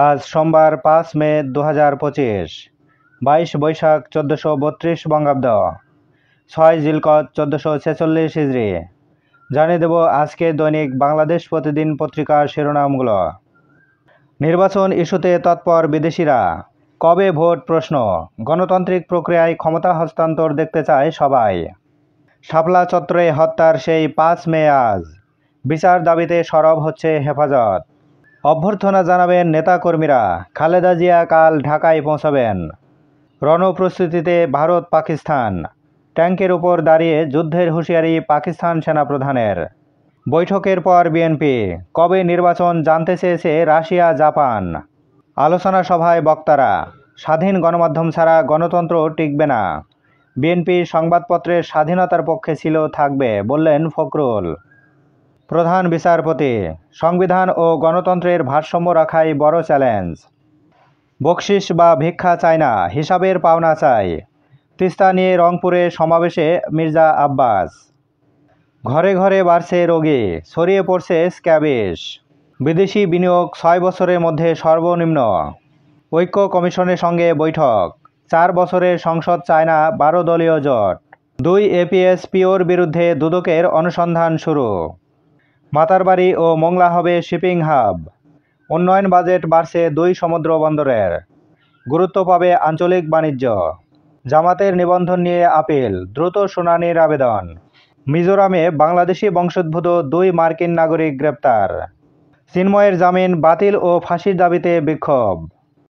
আজ সোমবার 5 মে 2025, 22 বৈশাখ 1432 বঙ্গাব্দ, 6 জিলকদ 1446 হিজরি। জানিয়ে দেব আজকে দৈনিক বাংলাদেশ প্রতিদিন পত্রিকার শিরোনামগুলো। নির্বাচন ইস্যুতে তৎপর বিদেশিরা, কবে ভোট প্রশ্ন, গণতান্ত্রিক প্রক্রিয়ায় ক্ষমতা হস্তান্তর দেখতে চায় সবাই। শাপলা চত্বরে হত্যার সেই 5 মে আজ, বিচার দাবিতে সরব হচ্ছে হেফাজত। অভ্যর্থনা জানাবেন নেতাকর্মীরা, খালেদা জিয়া কাল ঢাকায় পৌঁছাবেন। রণপ্রস্তুতিতে ভারত পাকিস্তান, ট্যাঙ্কের উপর দাঁড়িয়ে যুদ্ধের হুঁশিয়ারি পাকিস্তান সেনাপ্রধানের। বৈঠকের পর বিএনপি, কবে নির্বাচন জানতে চেয়েছে রাশিয়া জাপান। আলোচনা সভায় বক্তারা, স্বাধীন গণমাধ্যম ছাড়া গণতন্ত্র টিকবে না। বিএনপি সংবাদপত্রের স্বাধীনতার পক্ষে ছিল, থাকবে, বললেন ফখরুল। প্রধান বিচারপতি, সংবিধান ও গণতন্ত্রের ভারসাম্য রাখাই বড় চ্যালেঞ্জ। বকশিস বা ভিক্ষা চায় না, হিসাবের পাওনা চাই। তিস্তা নিয়ে রংপুরে সমাবেশে মির্জা আব্বাস। ঘরে ঘরে বাড়ছে রোগী, ছড়িয়ে পড়ছে স্ক্যাবিস। বিদেশি বিনিয়োগ 6 বছরের মধ্যে সর্বনিম্ন। ঐক্য কমিশনের সঙ্গে বৈঠক, 4 বছরের সংসদ চায় না 12 দলীয় জোট। 2 এপিএস-পিওর বিরুদ্ধে দুদকের অনুসন্ধান শুরু। মাতারবাড়ি ও মোংলা হবে শিপিং হাব। উন্নয়ন বাজেট বাড়ছে 2 সমুদ্র বন্দরের। গুরুত্ব পাবে আঞ্চলিক বাণিজ্য। জামাতের নিবন্ধন নিয়ে আপিল, দ্রুত শুনানির আবেদন। মিজোরামে বাংলাদেশি বংশোদ্ভূত 2 মার্কিন নাগরিক গ্রেপ্তার। চিন্ময়ের জামিন বাতিল ও ফাঁসির দাবিতে বিক্ষোভ।